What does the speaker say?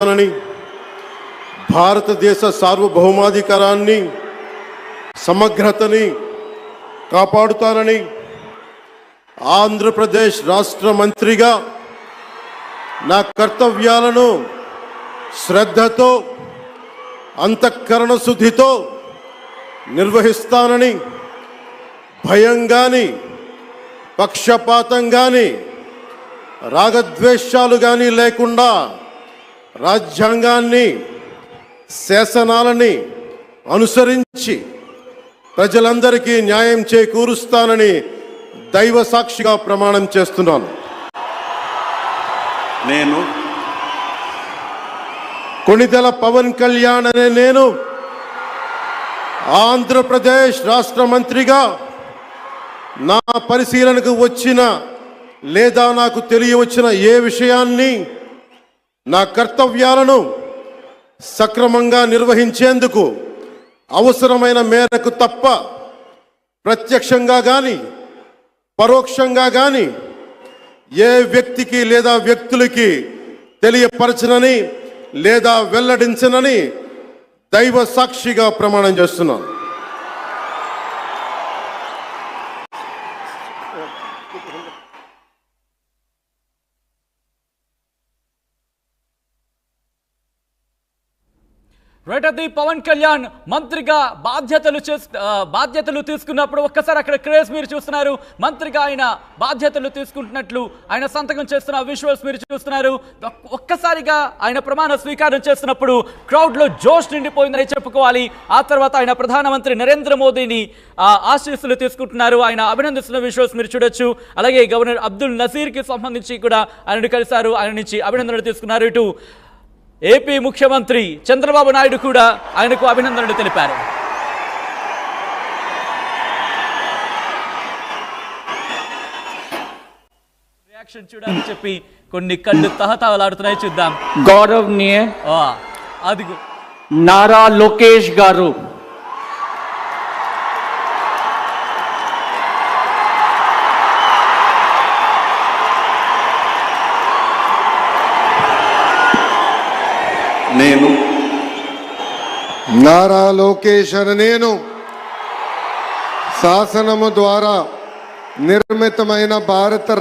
చేస్తానని, భారతదేశ సార్వభౌమాధికారాన్ని సమగ్రతని కాపాడుతానని, ఆంధ్రప్రదేశ్ రాష్ట్ర మంత్రిగా నా కర్తవ్యాలను శ్రద్ధతో అంతఃకరణ శుద్ధితో నిర్వహిస్తానని, భయం గాని పక్షపాతం గాని రాగద్వేషాలు గాని లేకుండా రాజ్యాంగాన్ని శాసనాలని అనుసరించి ప్రజలందరికీ న్యాయం చేకూరుస్తానని దైవ సాక్షిగా ప్రమాణం చేస్తున్నాను. నేను కొణిదెల పవన్ కళ్యాణ్ అనే నేను ఆంధ్రప్రదేశ్ రాష్ట్ర మంత్రిగా నా పరిశీలనకు వచ్చిన లేదా నాకు తెలియవచ్చిన ఏ విషయాన్ని నా కర్తవ్యాలను సక్రమంగా నిర్వహించేందుకు అవసరమైన మేరకు తప్ప ప్రత్యక్షంగా కానీ పరోక్షంగా కానీ ఏ వ్యక్తికి లేదా వ్యక్తులకి తెలియపరచనని లేదా వెల్లడించనని దైవ సాక్షిగా ప్రమాణం చేస్తున్నాను. రైట్, అది పవన్ కళ్యాణ్ మంత్రిగా బాధ్యతలు తీసుకున్నప్పుడు ఒక్కసారి అక్కడ క్రేజ్ మీరు చూస్తున్నారు. మంత్రిగా ఆయన బాధ్యతలు తీసుకుంటున్నట్లు ఆయన సంతకం చేస్తున్న విజువల్స్ మీరు చూస్తున్నారు. ఒక్కసారిగా ఆయన ప్రమాణ స్వీకారం చేస్తున్నప్పుడు క్రౌడ్లో జోష్ నిండిపోయిందని చెప్పుకోవాలి. ఆ తర్వాత ఆయన ప్రధానమంత్రి నరేంద్ర మోదీని ఆశీస్సులు తీసుకుంటున్నారు. ఆయన అభినందిస్తున్న విజువల్స్ మీరు చూడొచ్చు. అలాగే గవర్నర్ అబ్దుల్ నజీర్కి సంబంధించి కూడా ఆయనను కలిశారు, ఆయన నుంచి అభినందనలు తీసుకున్నారు. ఇటు ఏపీ ముఖ్యమంత్రి చంద్రబాబు నాయుడు కూడా ఆయనకు అభినందనలు తెలిపారు. రియాక్షన్ చూడాలని చెప్పి కొన్ని కళ్ళు తహతహలాడుతున్నాయి, చూద్దాం. గౌరవనీయ అదిగో నారా లోకేష్ గారు, నేను నారా లోకేష్ అని నేను శాసనము ద్వారా నిర్మితమైన భారత